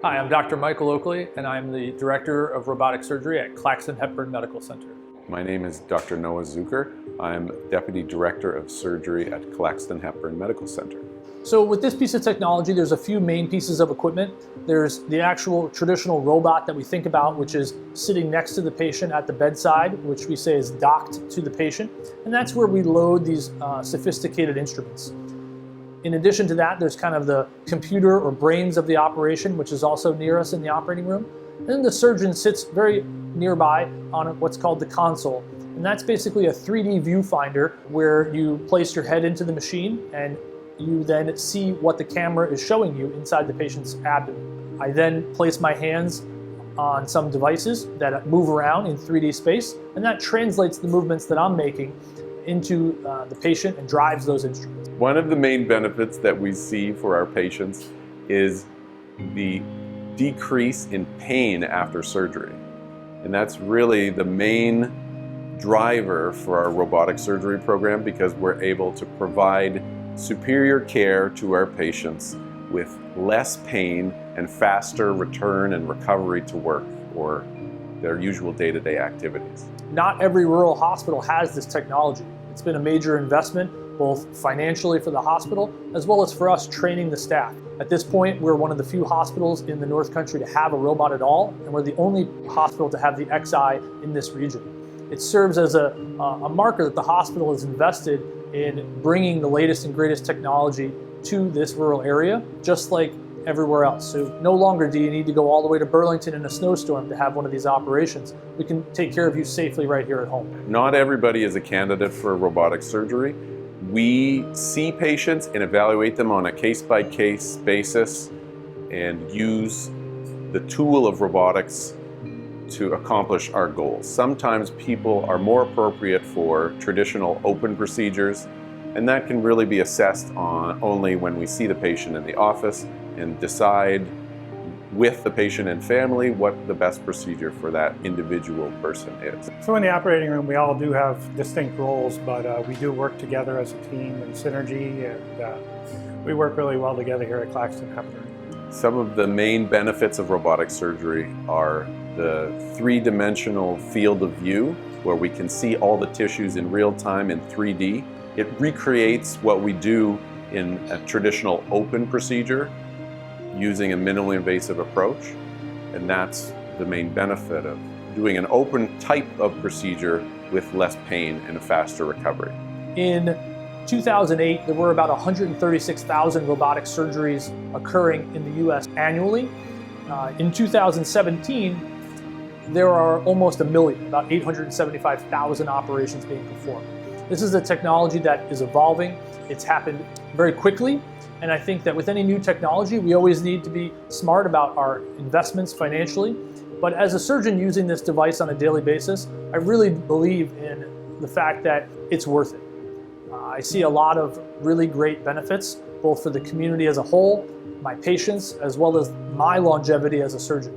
Hi, I'm Dr. Michael Oakley, and I'm the Director of Robotic Surgery at Claxton-Hepburn Medical Center. My name is Dr. Noah Zucker. I'm Deputy Director of Surgery at Claxton-Hepburn Medical Center. So with this piece of technology, there's a few main pieces of equipment. There's the actual traditional robot that we think about, which is sitting next to the patient at the bedside, which we say is docked to the patient. And that's where we load these sophisticated instruments. In addition to that, there's kind of the computer or brains of the operation, which is also near us in the operating room. And then the surgeon sits very nearby on what's called the console. And that's basically a 3D viewfinder where you place your head into the machine and you then see what the camera is showing you inside the patient's abdomen. I then place my hands on some devices that move around in 3D space, and that translates the movements that I'm making into the patient and drives those instruments. One of the main benefits that we see for our patients is the decrease in pain after surgery. And that's really the main driver for our robotic surgery program, because we're able to provide superior care to our patients with less pain and faster return and recovery to work or their usual day-to-day activities. Not every rural hospital has this technology. It's been a major investment, both financially for the hospital, as well as for us training the staff. At this point, we're one of the few hospitals in the North Country to have a robot at all, and we're the only hospital to have the XI in this region. It serves as a marker that the hospital is invested in bringing the latest and greatest technology to this rural area, just like everywhere else. So no longer do you need to go all the way to Burlington in a snowstorm to have one of these operations. We can take care of you safely right here at home. Not everybody is a candidate for robotic surgery. We see patients and evaluate them on a case-by-case basis and use the tool of robotics to accomplish our goals. Sometimes people are more appropriate for traditional open procedures, and that can really be assessed on only when we see the patient in the office and decide with the patient and family what the best procedure for that individual person is. So in the operating room, we all do have distinct roles, but we do work together as a team in synergy, and we work really well together here at Claxton-Hepburn. Some of the main benefits of robotic surgery are the three-dimensional field of view, where we can see all the tissues in real time in 3D. It recreates what we do in a traditional open procedure using a minimally invasive approach, and that's the main benefit of doing an open type of procedure with less pain and a faster recovery. In 2008, there were about 136,000 robotic surgeries occurring in the US annually. In 2017, there are almost 1 million, about 875,000 operations being performed. This is a technology that is evolving. It's happened very quickly. And I think that with any new technology, we always need to be smart about our investments financially. But as a surgeon using this device on a daily basis, I really believe in the fact that it's worth it. I see a lot of really great benefits, both for the community as a whole, my patients, as well as my longevity as a surgeon.